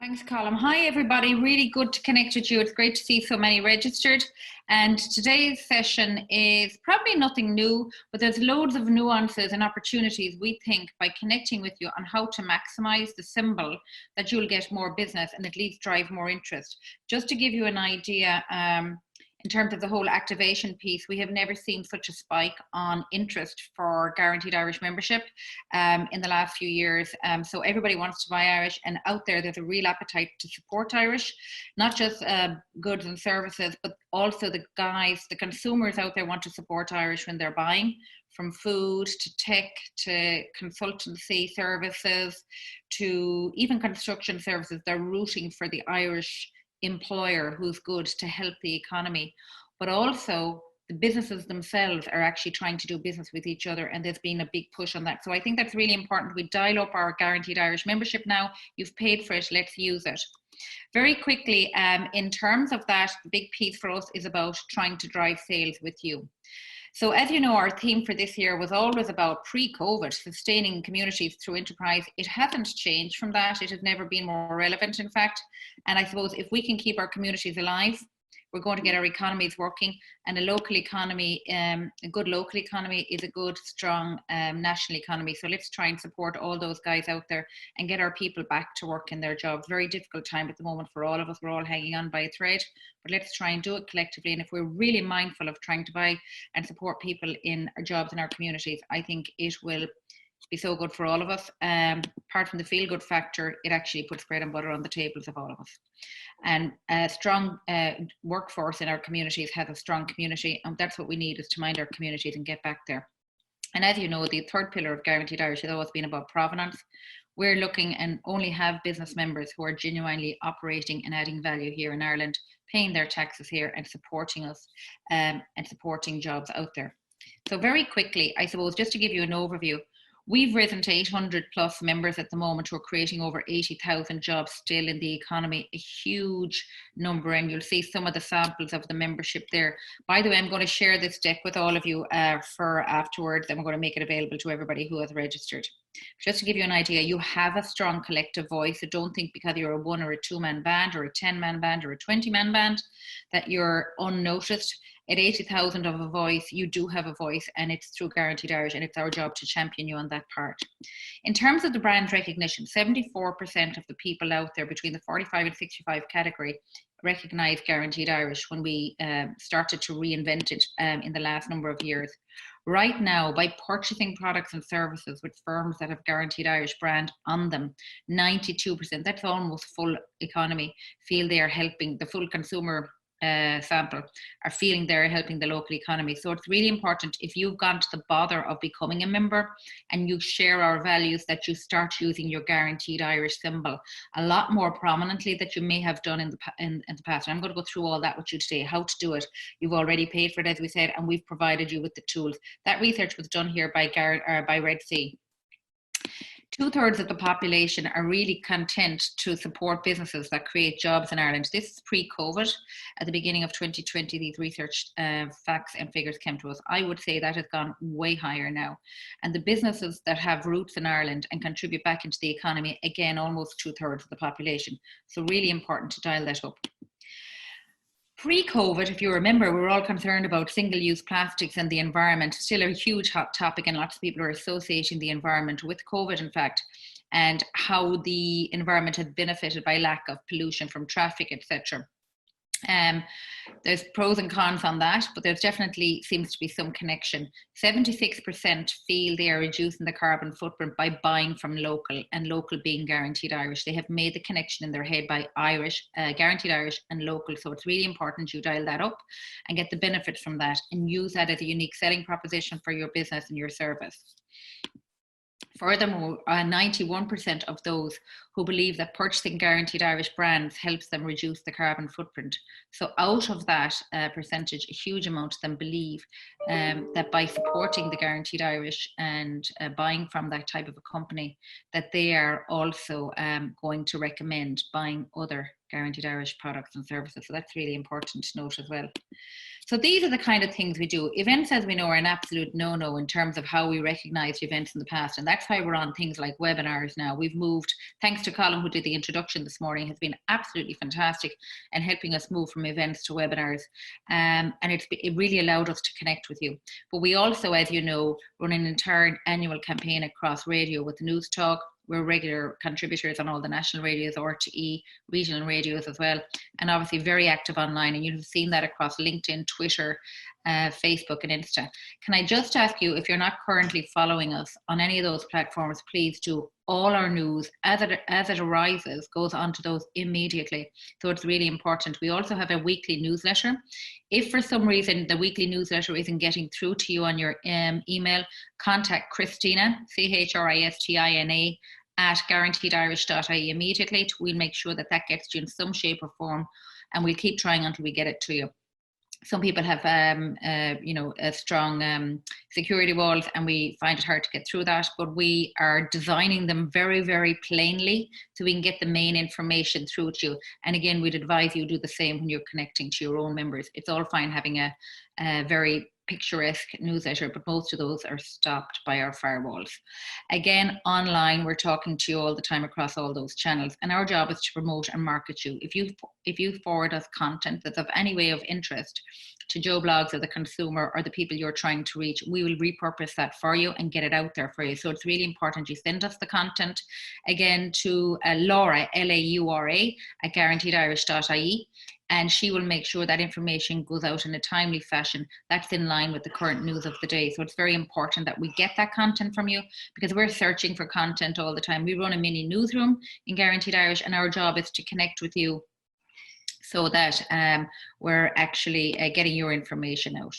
Thanks, Colin. Hi, everybody. Really good to connect with you. It's great to see so many registered. And today's session is probably nothing new, but there's loads of nuances and opportunities, we think, by connecting with you on how to maximize the symbol that you'll get more business and at least drive more interest. Just to give you an idea, in terms of the whole activation piece, we have never seen such a spike on interest for Guaranteed Irish membership in the last few years. So everybody wants to buy Irish, and out there's a real appetite to support Irish, not just goods and services, but also the consumers out there want to support Irish when they're buying, from food to tech to consultancy services to even construction services. They're rooting for the Irish employer who's good to help the economy, but also the businesses themselves are actually trying to do business with each other, and there's been a big push on that. So I think that's really important. We dial up our Guaranteed Irish membership now. You've paid for it, let's use it. Very quickly, in terms of that, the big piece for us is about trying to drive sales with you. So as you know, our theme for this year was always about pre-COVID, sustaining communities through enterprise. It hasn't changed from that. It has never been more relevant, in fact. And I suppose if we can keep our communities alive, we're going to get our economies working, and a local economy, a good local economy is a good, strong national economy. So let's try and support all those guys out there and get our people back to work in their jobs. Very difficult time at the moment for all of us. We're all hanging on by a thread, but let's try and do it collectively. And if we're really mindful of trying to buy and support people in our jobs in our communities, I think it will be so good for all of us. Apart from the feel-good factor, it actually puts bread and butter on the tables of all of us. And a strong workforce in our communities has a strong community, and that's what we need, is to mind our communities and get back there. And as you know, the third pillar of Guaranteed Irish has always been about provenance. We're looking and only have business members who are genuinely operating and adding value here in Ireland, paying their taxes here and supporting us and supporting jobs out there. So very quickly, I suppose, just to give you an overview, we've risen to 800 plus members at the moment who are creating over 80,000 jobs still in the economy, a huge number, and you'll see some of the samples of the membership there. By the way, I'm going to share this deck with all of you for afterwards, and we're going to make it available to everybody who has registered. Just to give you an idea, you have a strong collective voice, so don't think because you're a 1 or a 2-man band or a 10-man band or a 20-man band that you're unnoticed. At 80,000 of a voice, you do have a voice, and it's through Guaranteed Irish, and it's our job to champion you on that part. In terms of the brand recognition, 74% of the people out there between the 45 and 65 category recognize Guaranteed Irish when we started to reinvent it in the last number of years. Right now, by purchasing products and services with firms that have Guaranteed Irish brand on them, 92%, that's almost full economy, feel they are helping the full consumer sample, are feeling they're helping the local economy. So it's really important, if you've gone to the bother of becoming a member and you share our values, that you start using your Guaranteed Irish symbol a lot more prominently than you may have done in the past. And I'm going to go through all that with you today, how to do it. You've already paid for it, as we said, and we've provided you with the tools. That research was done here by Red Sea. 2/3 of the population are really content to support businesses that create jobs in Ireland. This is pre-COVID. At the beginning of 2020, these research facts and figures came to us. I would say that has gone way higher now. And the businesses that have roots in Ireland and contribute back into the economy, again, almost 2/3 of the population. So really important to dial that up. Pre-COVID, if you remember, we were all concerned about single-use plastics and the environment, still a huge hot topic, and lots of people are associating the environment with COVID, in fact, and how the environment had benefited by lack of pollution from traffic, etc. There's pros and cons on that, but there's definitely seems to be some connection. 76% feel they are reducing the carbon footprint by buying from local, and local being Guaranteed Irish. They have made the connection in their head by Irish, Guaranteed Irish and local. So it's really important you dial that up and get the benefits from that and use that as a unique selling proposition for your business and your service. Furthermore, 91% of those who believe that purchasing Guaranteed Irish brands helps them reduce the carbon footprint. So out of that percentage, a huge amount of them believe that by supporting the Guaranteed Irish and buying from that type of a company, that they are also going to recommend buying other Guaranteed Irish products and services. So that's really important to note as well. So these are the kind of things we do. Events, as we know, are an absolute no-no in terms of how we recognize events in the past. And that's why we're on things like webinars now. We've moved, thanks to Colin, who did the introduction this morning, has been absolutely fantastic and helping us move from events to webinars. And it really allowed us to connect with you. But we also, as you know, run an entire annual campaign across radio with the News Talk. We're regular contributors on all the national radios, RTE, regional radios as well, and obviously very active online. And you've seen that across LinkedIn, Twitter, Facebook and Insta. Can I just ask you, if you're not currently following us on any of those platforms, please do. All our news as it arises goes onto those immediately. So it's really important. We also have a weekly newsletter. If for some reason the weekly newsletter isn't getting through to you on your email, contact Christina, Christina, at guaranteedirish.ie immediately. We'll make sure that gets to you in some shape or form, and we'll keep trying until we get it to you. Some people have, a strong security walls, and we find it hard to get through that, but we are designing them very, very plainly so we can get the main information through to you. And again, we'd advise you do the same when you're connecting to your own members. It's all fine having a very picturesque newsletter, but most of those are stopped by our firewalls. Again, online, we're talking to you all the time across all those channels, and our job is to promote and market you. If you forward us content that's of any way of interest to Joe Blogs or the consumer or the people you're trying to reach, we will repurpose that for you and get it out there for you. So it's really important you send us the content, again, to Laura, Laura, at guaranteedirish.ie. And she will make sure that information goes out in a timely fashion that's in line with the current news of the day. So it's very important that we get that content from you, because we're searching for content all the time. We run a mini newsroom in Guaranteed Irish, and our job is to connect with you so that we're actually getting your information out.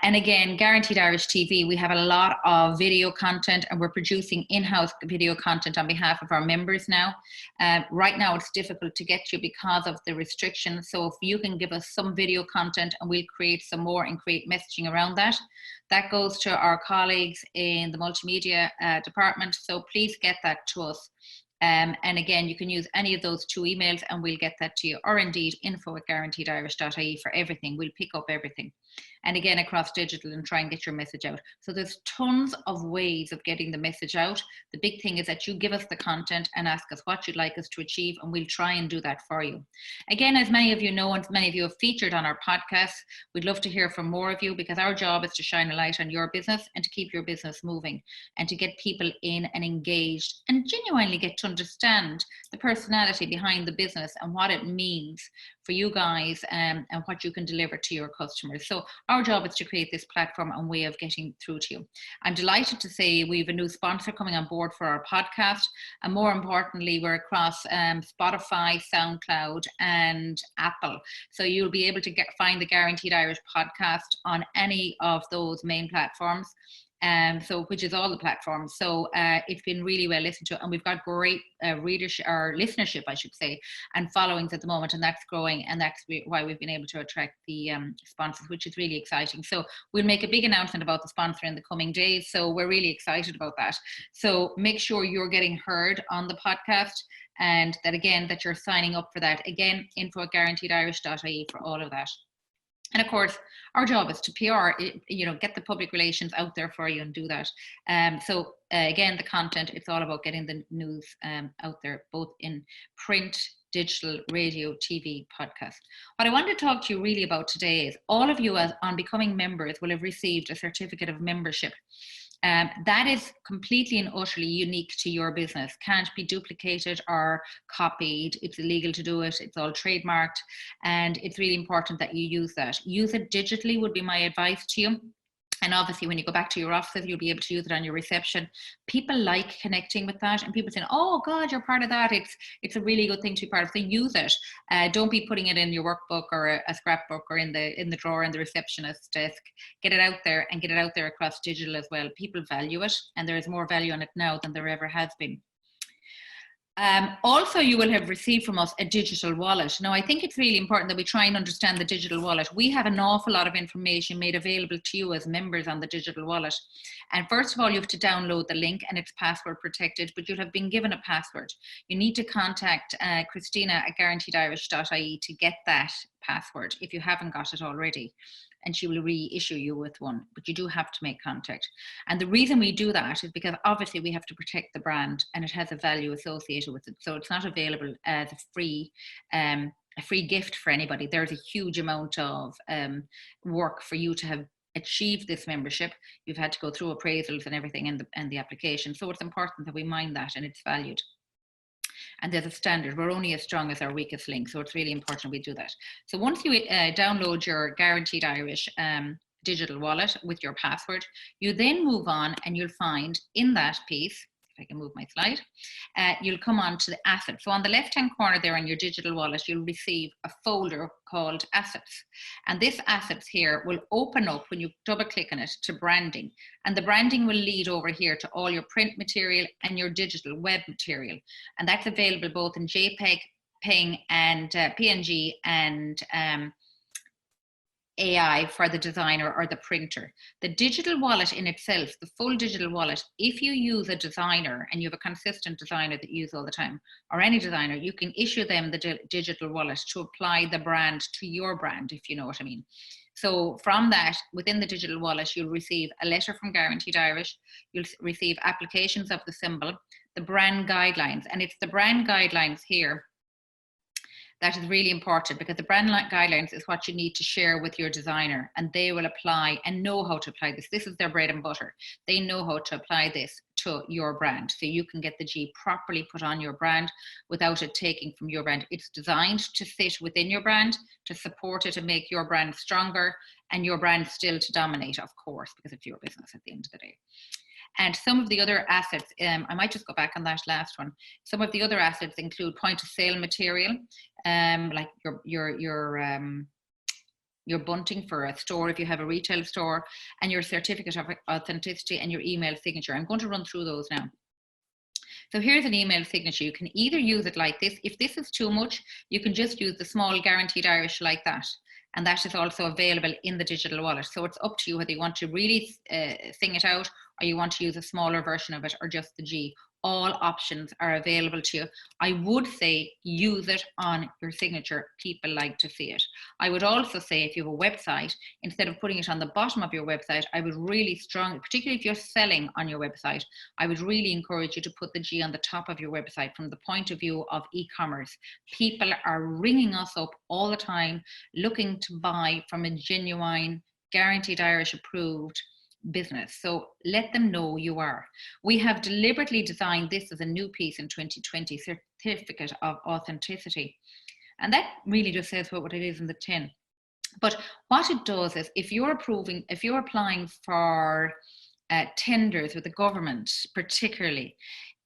And again, Guaranteed Irish TV, we have a lot of video content, and we're producing in-house video content on behalf of our members now. Right now, it's difficult to get you because of the restrictions. So if you can give us some video content, and we'll create some more and create messaging around that. That goes to our colleagues in the multimedia department. So please get that to us. And again, you can use any of those two emails and we'll get that to you, or indeed info@guaranteedirish.ie for everything. We'll pick up everything. And again, across digital, and try and get your message out. So there's tons of ways of getting the message out. The big thing is that you give us the content and ask us what you'd like us to achieve, and we'll try and do that for you. Again, as many of you know, and many of you have featured on our podcast, we'd love to hear from more of you, because our job is to shine a light on your business and to keep your business moving, and to get people in and engaged and genuinely get to understand the personality behind the business and what it means for you guys, and what you can deliver to your customers. So our job is to create this platform and way of getting through to you. I'm delighted to say we have a new sponsor coming on board for our podcast, and more importantly, we're across Spotify, SoundCloud and Apple. So you'll be able to find the Guaranteed Irish podcast on any of those main platforms. Which is all the platforms. So it's been really well listened to, and we've got great readership, or listenership, I should say, and followings at the moment, and that's growing, and that's why we've been able to attract the sponsors, which is really exciting. So we'll make a big announcement about the sponsor in the coming days, so we're really excited about that. So make sure you're getting heard on the podcast, and that again, that you're signing up for that. Again, info@guaranteedirish.ie for all of that. And of course, our job is to PR, get the public relations out there for you and do that. Again, the content, it's all about getting the news out there, both in print, digital, radio, TV, podcast. What I want to talk to you really about today is all of you on becoming members will have received a certificate of membership. That is completely and utterly unique to your business, can't be duplicated or copied. It's illegal to do it. It's all trademarked, and it's really important that you use that. Use it digitally would be my advice to you. And obviously, when you go back to your offices, you'll be able to use it on your reception. People like connecting with that, and people saying, "Oh God, you're part of that." It's a really good thing to be part of. So use it. Don't be putting it in your workbook or a scrapbook or in the drawer in the receptionist's desk. Get it out there, and get it out there across digital as well. People value it, and there is more value on it now than there ever has been. Also, you will have received from us a digital wallet. Now, I think it's really important that we try and understand the digital wallet. We have an awful lot of information made available to you as members on the digital wallet. And first of all, you have to download the link, and it's password protected, but you'll have been given a password. You need to contact Christina at guaranteedirish.ie to get that password if you haven't got it already. And she will reissue you with one, but you do have to make contact. And the reason we do that is because obviously we have to protect the brand, and it has a value associated with it. So it's not available as a free gift for anybody. There's a huge amount of work for you to have achieved this membership. You've had to go through appraisals and everything and the application. So it's important that we mind that, and it's valued. And there's a standard. We're only as strong as our weakest link. So it's really important we do that. So once you download your Guaranteed Irish digital wallet with your password, you then move on and you'll find in that piece, if I can move my slide, you'll come on to the assets. So on the left-hand corner there on your digital wallet, you'll receive a folder called assets. And this assets here will open up when you double click on it to branding. And the branding will lead over here to all your print material and your digital web material. And that's available both in JPEG, PNG, and PNG and AI for the designer or the printer. The digital wallet in itself, the full digital wallet, if you use a designer and you have a consistent designer that you use all the time, or any designer, you can issue them the digital wallet to apply the brand to your brand, if you know what I mean. So from that, within the digital wallet, you'll receive a letter from Guaranteed Irish, you'll receive applications of the symbol, the brand guidelines, and it's the brand guidelines here that is really important, because the brand guidelines is what you need to share with your designer, and they will apply and know how to apply this. This is their bread and butter. They know how to apply this to your brand, so you can get the G properly put on your brand without it taking from your brand. It's designed to sit within your brand, to support it and make your brand stronger, and your brand still to dominate, of course, because it's your business at the end of the day. And some of the other assets, I might just go back on that last one. Some of the other assets include point of sale material, like your bunting for a store if you have a retail store, and your certificate of authenticity and your email signature. I'm going to run through those now. So here's an email signature. You can either use it like this. If this is too much, you can just use the small Guaranteed Irish like that. And that is also available in the digital wallet. So it's up to you whether you want to really sing it out, or you want to use a smaller version of it, or just the G. All options are available to you. I would say use it on your signature. People like to see it. I would also say if you have a website, instead of putting it on the bottom of your website, I would really strongly, particularly if you're selling on your website, I would really encourage you to put the G on the top of your website from the point of view of e-commerce. People are ringing us up all the time looking to buy from a genuine, Guaranteed Irish approved business. So let them know you are. We have deliberately designed this as a new piece in 2020, certificate of authenticity. And that really just says what it is in the tin. But what it does is if you're applying for tenders with the government particularly,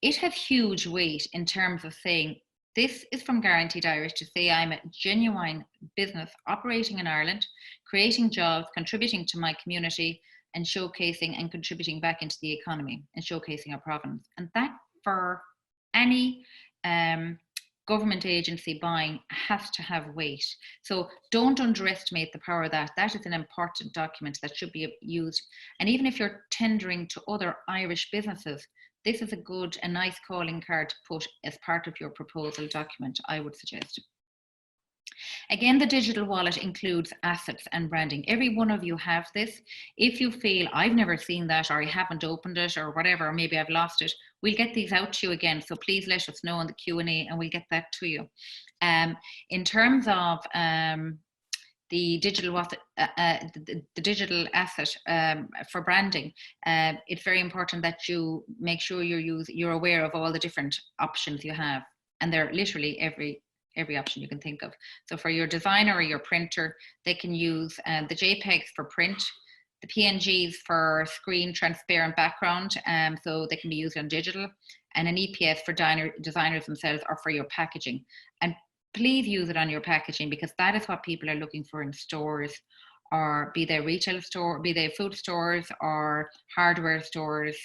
it has huge weight in terms of saying, this is from Guaranteed Irish to say I'm a genuine business operating in Ireland, creating jobs, contributing to my community, and showcasing and contributing back into the economy and showcasing our province. And that for any government agency buying has to have weight. So don't underestimate the power of that. That is an important document that should be used. And even if you're tendering to other Irish businesses, this is a nice calling card to put as part of your proposal document, I would suggest. Again, the digital wallet includes assets and branding. Every one of you have this. If you feel I've never seen that, or I haven't opened it, or whatever, or maybe I've lost it, we'll get these out to you again. So please let us know in the Q&A and we'll get that to you. In terms of the digital asset for branding, it's very important that you make sure you're aware of all the different options you have, and they're literally every option you can think of. So for your designer or your printer, they can use the JPEGs for print, the PNGs for screen transparent background, so they can be used on digital, and an EPS for designers themselves or for your packaging. And please use it on your packaging, because that is what people are looking for in stores, or be they retail store, be they food stores or hardware stores.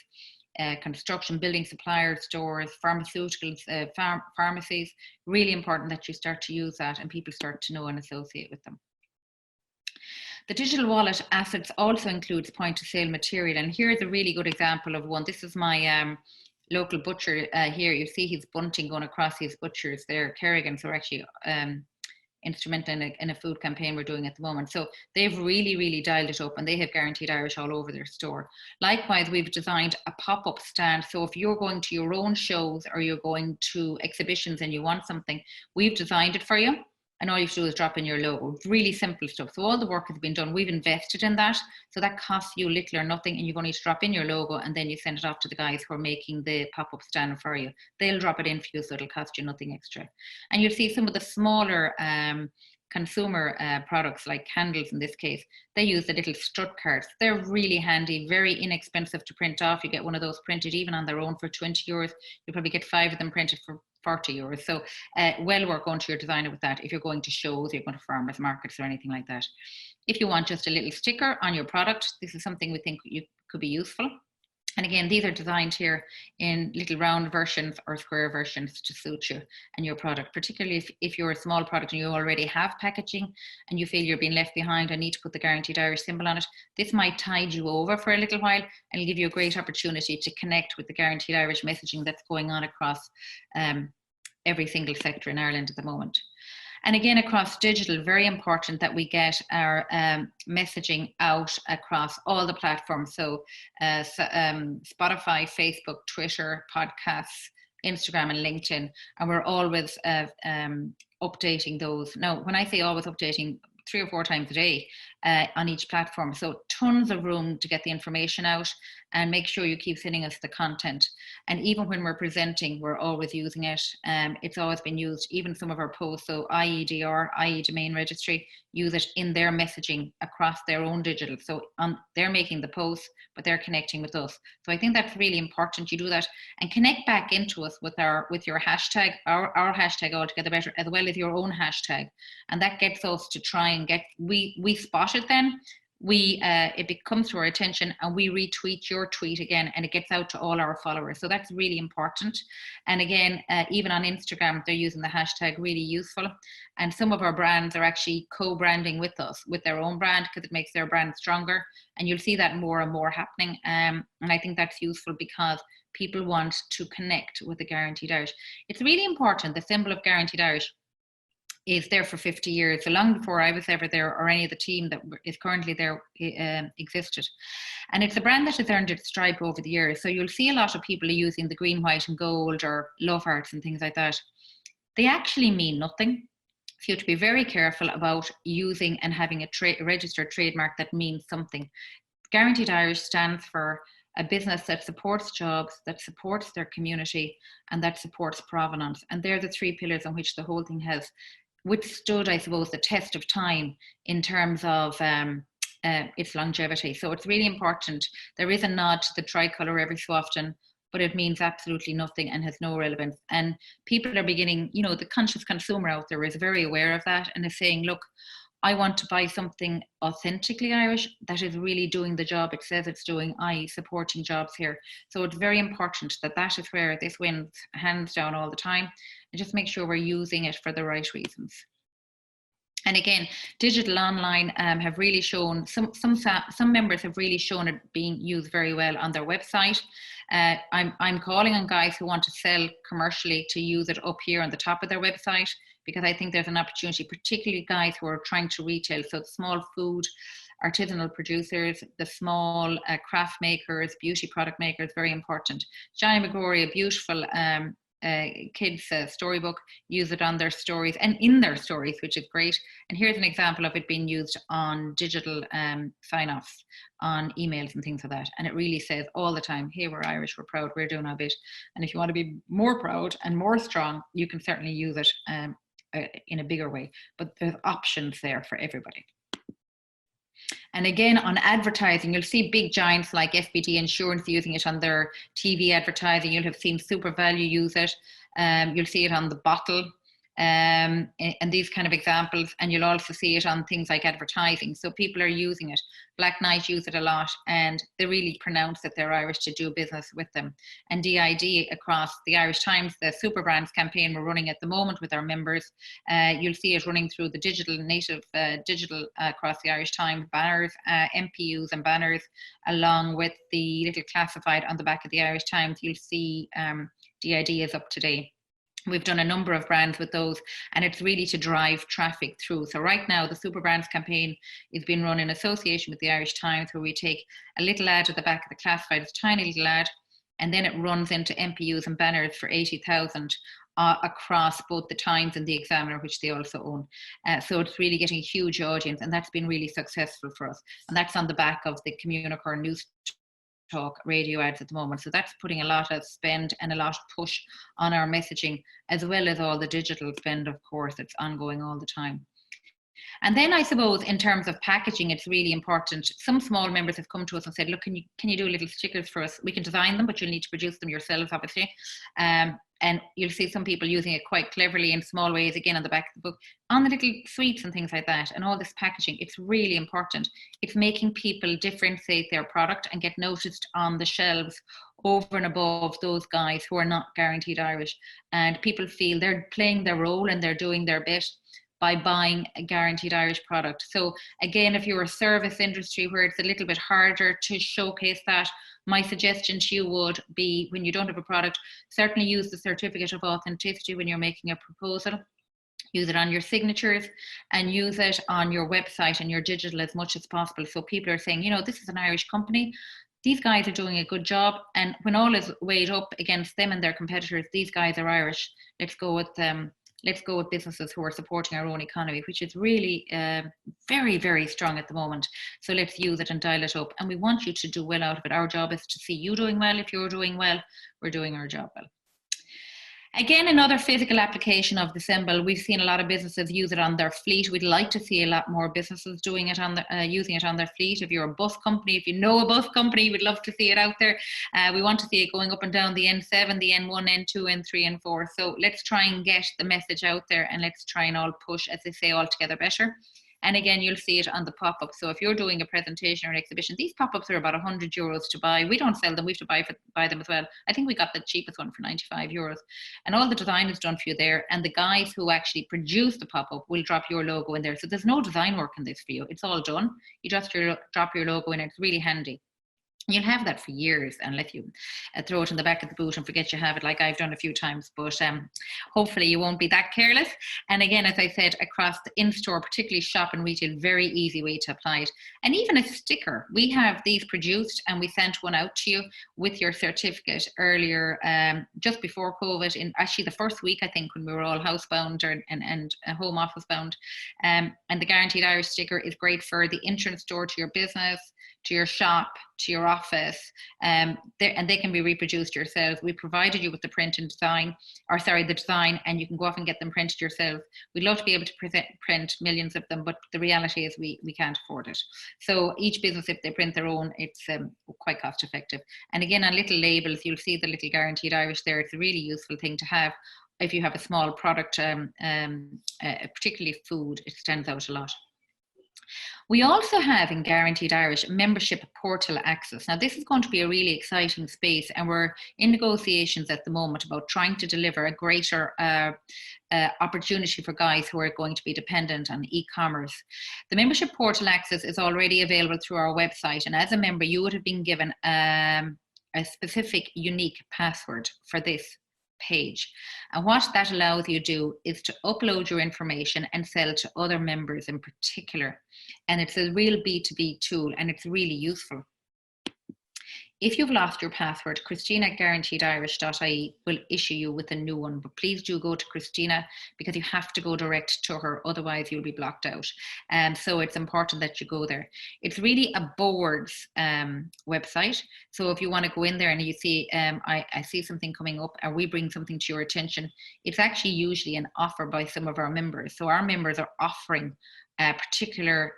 construction, building suppliers, stores, pharmaceuticals, pharmacies. Really important that you start to use that and people start to know and associate with them. The digital wallet assets also includes point of sale material. And here's a really good example of one. This is my local butcher here. You see his bunting going across his butchers there. Kerrigan's are actually instrumental in a food campaign we're doing at the moment. So they've really dialed it up and they have Guaranteed Irish all over their store. Likewise, we've designed a pop-up stand. So if you're going to your own shows or you're going to exhibitions and you want something, we've designed it for you. And all you have to do is drop in your logo. Really simple stuff. So all the work has been done. We've invested in that. So that costs you little or nothing. And you're going to drop in your logo and then you send it off to the guys who are making the pop-up stand for you. They'll drop it in for you, so it'll cost you nothing extra. And you'll see some of the smaller consumer products like candles in this case, they use the little strut cards. They're really handy, very inexpensive to print off. You get one of those printed even on their own for 20 euros. You'll probably get 5 of them printed for 40 euros. So well worth going to your designer with that if you're going to shows, you're going to farmers markets or anything like that. If you want just a little sticker on your product, this is something we think could be useful. And again, these are designed here in little round versions or square versions to suit you and your product, particularly if you're a small product and you already have packaging and you feel you're being left behind and need to put the Guaranteed Irish symbol on it. This might tide you over for a little while and it'll give you a great opportunity to connect with the Guaranteed Irish messaging that's going on across every single sector in Ireland at the moment. And again, across digital, very important that we get our messaging out across all the platforms. So Spotify, Facebook, Twitter, podcasts, Instagram and LinkedIn. And we're always updating those. Now, when I say always updating, 3 or 4 times a day on each platform. So tons of room to get the information out and make sure you keep sending us the content. And even when we're presenting, we're always using it. It's always been used, even some of our posts. So IEDR, IE Domain Registry, use it in their messaging across their own digital. So they're making the posts, but they're connecting with us. So I think that's really important. You do that and connect back into us with your hashtag, our hashtag Altogether Better, as well as your own hashtag. And that gets us to try and we spot it then. It comes to our attention and we retweet your tweet again and it gets out to all our followers. So that's really important. And again, even on Instagram, they're using the hashtag, really useful. And some of our brands are actually co-branding with us, with their own brand, because it makes their brand stronger. And you'll see that more and more happening. And I think that's useful because people want to connect with the Guaranteed Irish. It's really important, the symbol of Guaranteed Irish is there for 50 years, so long before I was ever there or any of the team that is currently there existed. And it's a brand that has earned its stripe over the years. So you'll see a lot of people are using the green, white and gold or love hearts and things like that. They actually mean nothing. So you have to be very careful about using and having a registered trademark that means something. Guaranteed Irish stands for a business that supports jobs, that supports their community, and that supports provenance. And they're the 3 pillars on which the whole thing has withstood, I suppose, the test of time in terms of its longevity. So it's really important. There is a nod to the tricolour every so often, but it means absolutely nothing and has no relevance. And people are beginning, the conscious consumer out there is very aware of that and is saying, look, I want to buy something authentically Irish that is really doing the job it says it's doing, i.e. supporting jobs here. So it's very important that is where this wins hands down all the time, and just make sure we're using it for the right reasons. And again, digital online have really shown, some members have really shown it being used very well on their website. I'm calling on guys who want to sell commercially to use it up here on the top of their website, because I think there's an opportunity, particularly guys who are trying to retail. So the small food, artisanal producers, the small craft makers, beauty product makers, very important. Johnny McGrory, a beautiful kids storybook, use it on their stories and in their stories, which is great. And here's an example of it being used on digital sign-offs, on emails and things like that. And it really says all the time, hey, we're Irish, we're proud, we're doing our bit. And if you want to be more proud and more strong, you can certainly use it in a bigger way. But there's options there for everybody. And again, on advertising, you'll see big giants like FBD Insurance using it on their TV advertising. You'll have seen SuperValue use it. You'll see it on the bottle. and these kind of examples. And you'll also see it on things like advertising. So people are using it. Black Knight use it a lot, and they really pronounce that they're Irish to do business with them. And DID across the Irish Times, the SuperBrands campaign we're running at the moment with our members, you'll see it running through the digital across the Irish Times banners, MPUs and banners, along with the little classified on the back of the Irish Times. You'll see DID is up to date. We've done a number of brands with those, and it's really to drive traffic through. So right now, the SuperBrands campaign is being run in association with the Irish Times, where we take a little ad at the back of the classified, it's a tiny little ad, and then it runs into MPUs and banners for 80,000 across both the Times and the Examiner, which they also own. So it's really getting a huge audience, and that's been really successful for us. And that's on the back of the Communicore News Talk radio ads at the moment. So that's putting a lot of spend and a lot of push on our messaging, as well as all the digital spend, of course, it's ongoing all the time. And then I suppose in terms of packaging, it's really important. Some small members have come to us and said, look, can you do little stickers for us? We can design them, but you'll need to produce them yourselves, obviously. And you'll see some people using it quite cleverly in small ways, again, on the back of the book, on the little sweets and things like that, and all this packaging. It's really important. It's making people differentiate their product and get noticed on the shelves over and above those guys who are not guaranteed Irish. And people feel they're playing their role and they're doing their bit by buying a guaranteed Irish product. So again, if you're a service industry where it's a little bit harder to showcase that, my suggestion to you would be, when you don't have a product, certainly use the certificate of authenticity when you're making a proposal. Use it on your signatures and use it on your website and your digital as much as possible. So people are saying, you know, this is an Irish company. These guys are doing a good job. And when all is weighed up against them and their competitors, these guys are Irish. Let's go with them. Let's go with businesses who are supporting our own economy, which is really very, very strong at the moment. So let's use it and dial it up. And we want you to do well out of it. Our job is to see you doing well. If you're doing well, we're doing our job well. Again, another physical application of the symbol. We've seen a lot of businesses use it on their fleet. We'd like to see a lot more businesses doing it on using it on their fleet. If you're a bus company, if you know a bus company, we'd love to see it out there. We want to see it going up and down the N7, the N1, N2, N3, N4. So let's try and get the message out there, and let's try and all push, as they say, all together better. And again, you'll see it on the pop-up. So if you're doing a presentation or an exhibition, these pop-ups are about €100 to buy. We don't sell them, we have to buy them as well. I think we got the cheapest one for €95. And all the design is done for you there. And the guys who actually produce the pop-up will drop your logo in there. So there's no design work in this for you. It's all done. You just drop your logo in. It's really handy. You'll have that for years unless you throw it in the back of the boot and forget you have it, like I've done a few times. But hopefully you won't be that careless. And again, as I said, across the in-store, particularly shop and retail, very easy way to apply it. And even a sticker. We have these produced, and we sent one out to you with your certificate earlier, just before COVID, in actually the first week, I think, when we were all housebound and home office bound. And the Guaranteed Irish sticker is great for the entrance door to your business, to your shop, to your office, and they can be reproduced yourselves. We provided you with the print and design, the design, and you can go off and get them printed yourself. We'd love to be able to print millions of them, but the reality is we can't afford it. So each business, if they print their own, it's quite cost effective. And again, on little labels, you'll see the little Guaranteed Irish there. It's a really useful thing to have. If you have a small product, particularly food, it stands out a lot. We also have in Guaranteed Irish membership portal access. Now, this is going to be a really exciting space, and we're in negotiations at the moment about trying to deliver a greater opportunity for guys who are going to be dependent on e-commerce. The membership portal access is already available through our website, and as a member, you would have been given a specific unique password for this page. And what that allows you to do is to upload your information and sell to other members in particular. And it's a real B2B tool, and it's really useful. If you've lost your password, Christina at guaranteedirish.ie will issue you with a new one. But please do go to Christina, because you have to go direct to her, otherwise you'll be blocked out. So it's important that you go there. It's really a boards website. So if you want to go in there and you see, I see something coming up, or we bring something to your attention, it's actually usually an offer by some of our members. So our members are offering particular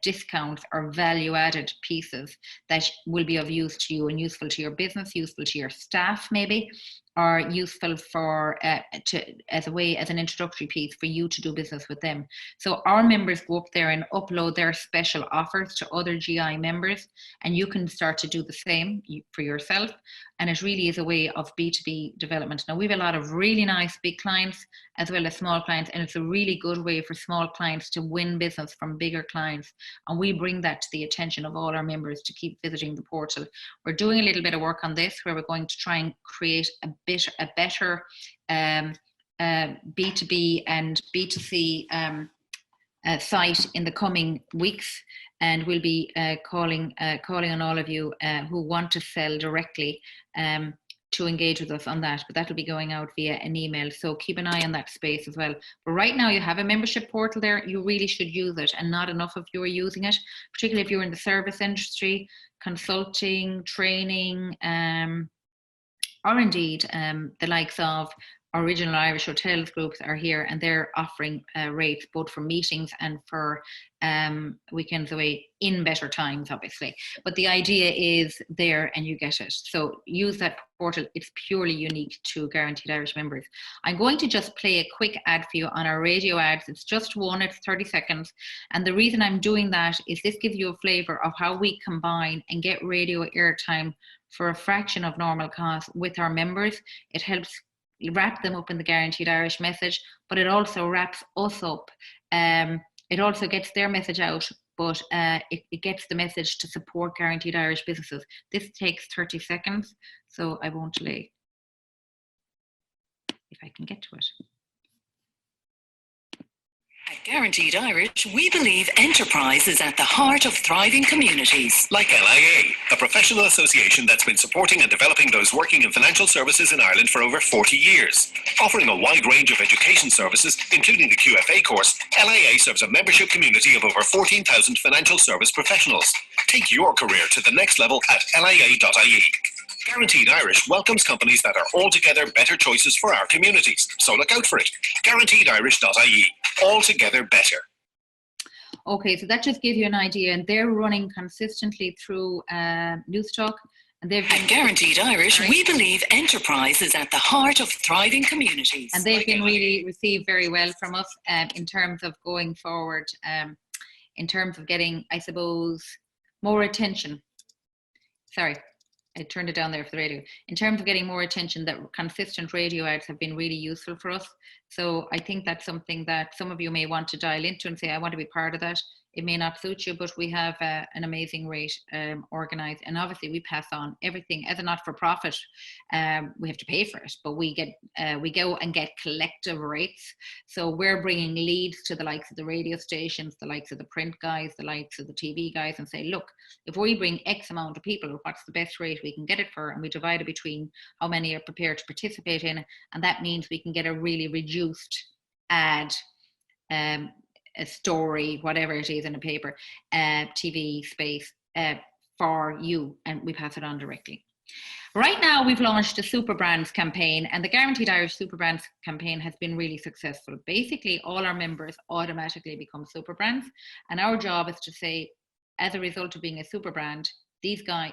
discounts or value-added pieces that will be of use to you and useful to your business, useful to your staff maybe, are useful for as an introductory piece for you to do business with them. So our members go up there and upload their special offers to other GI members, and you can start to do the same for yourself. And it really is a way of B2B development. Now, we have a lot of really nice big clients as well as small clients, and it's a really good way for small clients to win business from bigger clients. And we bring that to the attention of all our members to keep visiting the portal. We're doing a little bit of work on this where we're going to try and create a better B2B and B2C site in the coming weeks, and we'll be calling on all of you who want to sell directly to engage with us on that. But that will be going out via an email, so keep an eye on that space as well. But right now you have a membership portal there. You really should use it, and not enough of you are using it, particularly if you're in the service industry, consulting, training, or indeed the likes of Original Irish Hotels groups are here, and they're offering rates both for meetings and for weekends away in better times, obviously. But the idea is there and you get it. So use that portal. It's purely unique to Guaranteed Irish members. I'm going to just play a quick ad for you on our radio ads. It's just one, it's 30 seconds. And the reason I'm doing that is this gives you a flavor of how we combine and get radio airtime for a fraction of normal cost with our members. It helps wrap them up in the Guaranteed Irish message, but it also wraps us up. It also gets their message out, but it gets the message to support Guaranteed Irish businesses. This takes 30 seconds, so I won't delay. If I can get to it. At Guaranteed Irish, we believe enterprise is at the heart of thriving communities. Like LIA, a professional association that's been supporting and developing those working in financial services in Ireland for over 40 years. Offering a wide range of education services, including the QFA course, LIA serves a membership community of over 14,000 financial service professionals. Take your career to the next level at lia.ie. Guaranteed Irish welcomes companies that are altogether better choices for our communities. So look out for it. Guaranteedirish.ie. Altogether better. Okay, so that just gives you an idea, and they're running consistently through Newstalk. And they've been, at Guaranteed Irish, we believe enterprise is at the heart of thriving communities. And they've been really received very well from us in terms of going forward, in terms of getting, I suppose, more attention. Sorry, I turned it down there for the radio. In terms of getting more attention, that consistent radio ads have been really useful for us. So I think that's something that some of you may want to dial into and say, I want to be part of that. It may not suit you, but we have an amazing rate organised. And obviously we pass on everything. As a not-for-profit, we have to pay for it, but we go and get collective rates. So we're bringing leads to the likes of the radio stations, the likes of the print guys, the likes of the TV guys, and say, look, if we bring X amount of people, what's the best rate we can get it for? And we divide it between how many are prepared to participate in it. And that means we can get a really reduced ad, a story, whatever it is in a paper, TV space for you, and we pass it on directly. Right now, we've launched a SuperBrands campaign, and the Guaranteed Irish SuperBrands campaign has been really successful. Basically, all our members automatically become SuperBrands, and our job is to say, as a result of being a SuperBrand, these guys,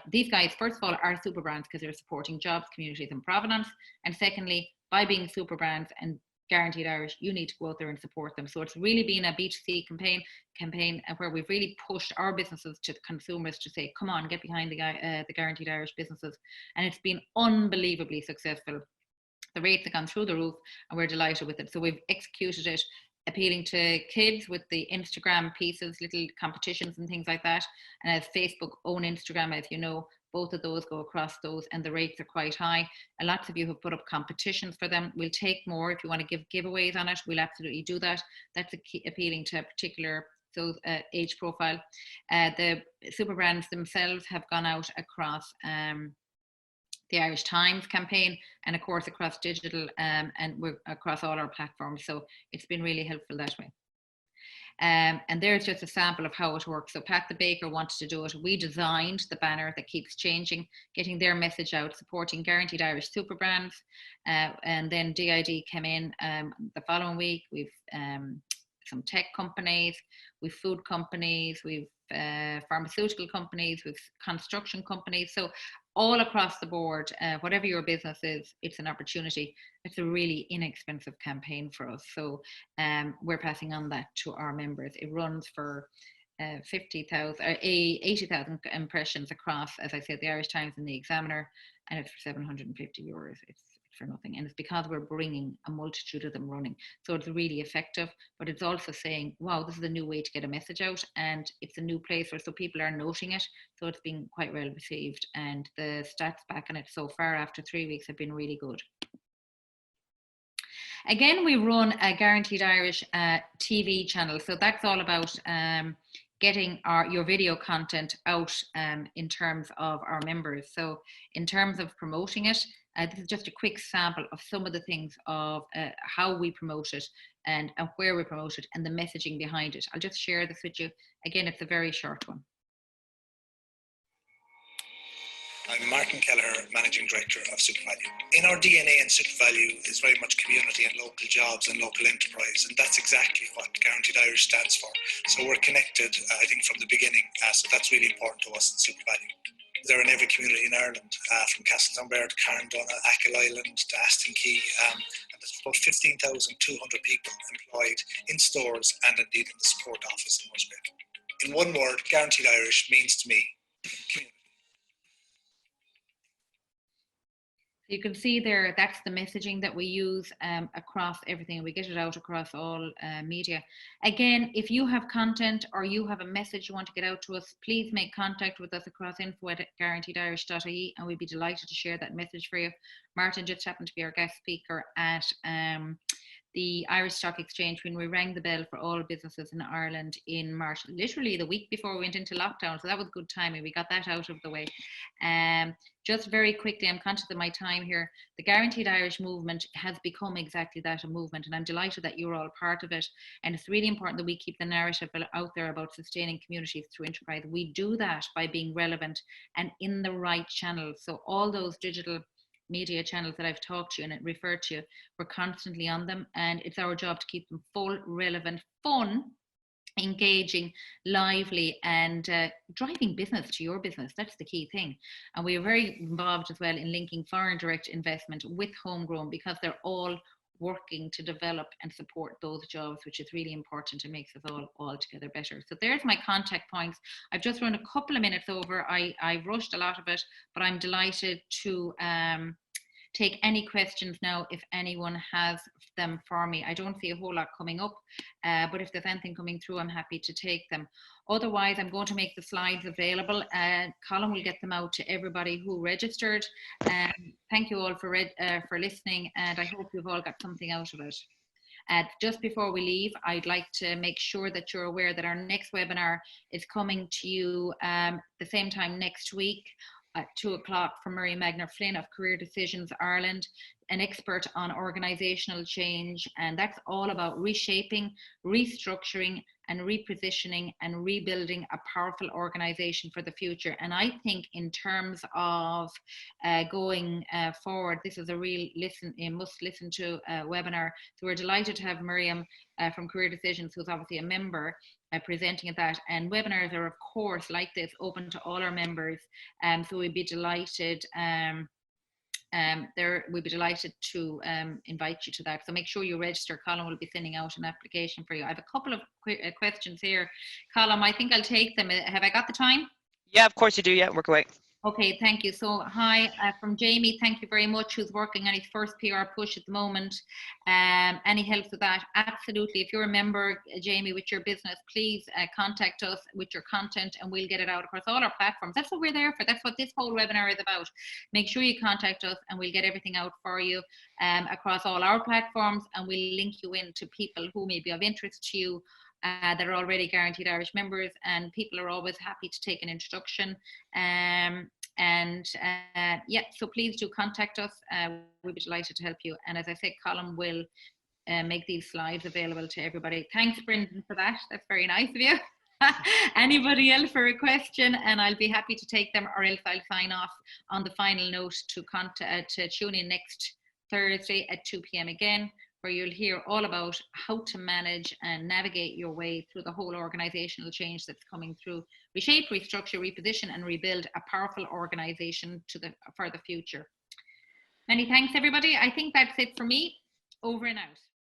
first of all, are SuperBrands because they're supporting jobs, communities, and provenance, and secondly, by being SuperBrands and Guaranteed Irish, you need to go out there and support them. So it's really been a B2C campaign where we've really pushed our businesses to the consumers to say, come on, get behind the Guaranteed Irish businesses. And it's been unbelievably successful. The rates have gone through the roof, and we're delighted with it. So we've executed it, appealing to kids with the Instagram pieces, little competitions and things like that. And as Facebook own Instagram, as you know, both of those go across those, and the rates are quite high. And lots of you have put up competitions for them. We'll take more. If you want to give giveaways on it, we'll absolutely do that. That's appealing to a particular age profile. The SuperBrands themselves have gone out across the Irish Times campaign, and of course across digital, and we're across all our platforms. So it's been really helpful that way. And there's just a sample of how it works. So Pat the Baker wanted to do it. We designed the banner that keeps changing, getting their message out, supporting Guaranteed Irish SuperBrands. And then DID came in the following week. We've some tech companies, we've food companies, we've pharmaceutical companies, we've construction companies. So all across the board, whatever your business is, it's an opportunity. It's a really inexpensive campaign for us. So we're passing on that to our members. It runs for 80,000 impressions across, as I said, the Irish Times and the Examiner, and it's for €750. It's for nothing. And it's because we're bringing a multitude of them running. So it's really effective, but it's also saying, wow, this is a new way to get a message out, and it's a new place where so people are noting it. So it's been quite well received, and the stats backing it so far after 3 weeks have been really good. Again, we run a Guaranteed Irish TV channel. So that's all about getting your video content out in terms of our members. So in terms of promoting it, this is just a quick sample of some of the things of how we promote it and where we promote it and the messaging behind it. I'll just share this with you. Again, it's a very short one. I'm Martin Kelleher, Managing Director of SuperValue. In our DNA in SuperValue is very much community and local jobs and local enterprise, and that's exactly what Guaranteed Irish stands for. So we're connected, I think, from the beginning, so that's really important to us in SuperValue. They're in every community in Ireland, from Castletonbert to Carndonagh, Achill Island to Aston Key, and there's about 15,200 people employed in stores and indeed in the support office in Musgrave. In one word, Guaranteed Irish means to me community. You can see there, that's the messaging that we use across everything. We get it out across all media. Again, if you have content or you have a message you want to get out to us, please make contact with us across info@guaranteedirish.ie, and we'd be delighted to share that message for you. Martin just happened to be our guest speaker at the Irish Stock Exchange when we rang the bell for all businesses in Ireland in March, literally the week before we went into lockdown. So that was good timing. We got that out of the way. Just very quickly, I'm conscious of my time here. The Guaranteed Irish movement has become exactly that, a movement, and I'm delighted that you're all part of it. And it's really important that we keep the narrative out there about sustaining communities through enterprise. We do that by being relevant and in the right channels. So all those digital media channels that I've talked to you and referred to, we're constantly on them, and it's our job to keep them full, relevant, fun, engaging, lively, and driving business to your business. That's the key thing. And we are very involved as well in linking foreign direct investment with homegrown, because they're all working to develop and support those jobs, which is really important and makes us all together better. So there's my contact points. I've just run a couple of minutes over. I've rushed a lot of it, but I'm delighted to take any questions now if anyone has them for me. I don't see a whole lot coming up, but if there's anything coming through, I'm happy to take them. Otherwise, I'm going to make the slides available. Colin will get them out to everybody who registered. Thank you all for listening, and I hope you've all got something out of it. Just before we leave, I'd like to make sure that you're aware that our next webinar is coming to you the same time next week at 2 o'clock from Murray Magner Flynn of Career Decisions Ireland, an expert on organizational change. And that's all about reshaping, restructuring, and repositioning and rebuilding a powerful organization for the future. And I think in terms of going forward, this is a real must listen to webinar. So we're delighted to have Miriam from Career Decisions, who's obviously a member, presenting at that. And webinars are, of course, like this, open to all our members. So we'd be delighted. We'd be delighted to invite you to that. So make sure you register. Colin will be sending out an application for you. I have a couple of questions here. Colin, I think I'll take them. Have I got the time? Yeah, of course you do. Yeah, work away. Okay, thank you. So hi, from Jamie, thank you very much, who's working on his first PR push at the moment. Any help with that? Absolutely. If you're a member, Jamie, with your business, please contact us with your content and we'll get it out across all our platforms. That's what we're there for. That's what this whole webinar is about. Make sure you contact us and we'll get everything out for you across all our platforms, and we'll link you in to people who may be of interest to you that are already Guaranteed Irish members, and people are always happy to take an introduction. Yeah, so please do contact us. We'll be delighted to help you. And as I said, Colin will make these slides available to everybody. Thanks, Brendan, for that. That's very nice of you. Anybody else for a question, and I'll be happy to take them, or else I'll sign off on the final note to tune in next Thursday at 2 p.m. again where you'll hear all about how to manage and navigate your way through the whole organizational change that's coming through. Reshape, restructure, reposition, and rebuild a powerful organization for the future. Many thanks, everybody. I think that's it for me. Over and out.